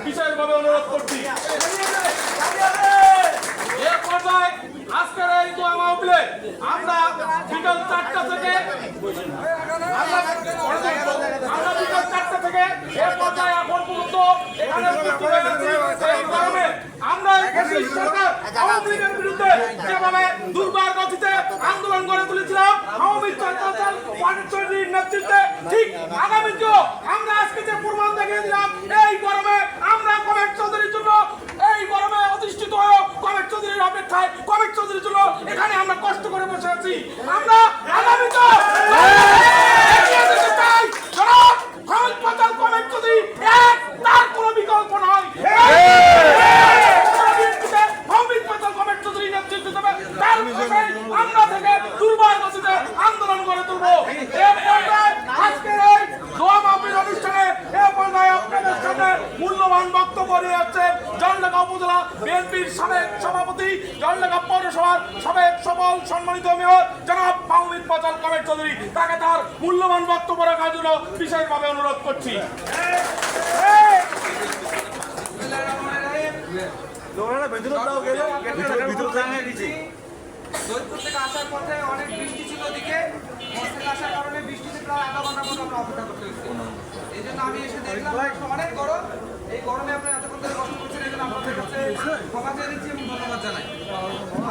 বিশেষভাবে অনুরোধ করছি। এর পর্যায়ে আজকের এই দোয়া মাহফিলে আমরা বিকাল 4টা থেকে এর পর্যায়ে এখন পর্যন্ত এখানে আমরা সরকার আওয়ামী লীগের বিরুদ্ধে যেভাবে দুর্বার গতিতে আন্দোলন গড়ে তুলেছিলাম আওয়ামী চৌধুরীর নেতৃত্বে, ঠিক আগামীতেও আমরা আজকে যে প্রমাণ দেখিয়ে দিলাম এই গরমে আমরা কমেট চৌধুরীর জন্য এই গরমে অধিষ্ঠিত হয়ে কমেট চৌধুরীর অপেক্ষায় কমেট চৌধুরীর জন্য এখানে আমরা কষ্ট করে বসে আছি। আমরা আগামীতে কমেট চৌধুরী এক তার কোনো বিকল্প নয়। আমরা থেকে দুর্বার গতিতে আন্দোলন করে তুলবো। আজকের এই দোয়া মাহফিল অনুষ্ঠানে এ পর্যায়ে আপনাদের সামনে মূল্যবান বক্তব্য নিয়ে যাচ্ছেন জলঢাকা উপজেলা বিএনপির সাবেক সভাপতি, জলঢাকা পৌরসভার সাবেক সফল সম্মানিত মেয়র জনাব মাহমুদ ফজল কমেট চৌধুরী। তাকে তার মূল্যবান বক্তব্য রাখার জন্য বিশেষভাবে অনুরোধ করছি। জয়পুর থেকে আসার পথে অনেক বৃষ্টি ছিল, ওদিকে হোস্টেলে আসার কারণে বৃষ্টিতে প্রায় আধা ঘন্টার মতো আমরা অপেক্ষা করতে হয়েছে। এই জন্য আমি এসে দেখলাম অনেক গরম। এই গরমে আপনারা এতক্ষণ ধরে কষ্ট করছেন, এই জন্য আপনাদের কাছে ক্ষমা চেয়ে দিচ্ছি এবং ধন্যবাদ জানাই।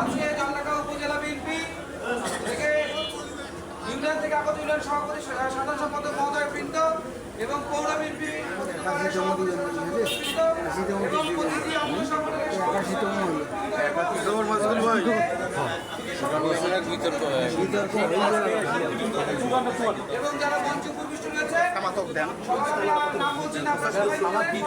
আজকে জলঢাকা উপজেলা বিএনপি থেকে ইউনিয়ন থেকে আগত ইউনিয়ন সভাপতি সাধারণ সম্পাদক মহোদয় বৃন্দ এবং পৌর বিএনপি সভাপতি এবং প্রতিটি অঙ্গ সংগঠনের এবং যারা মঞ্চে উপবিষ্ট রয়েছে সবার নাম বলছি না, সবাইকে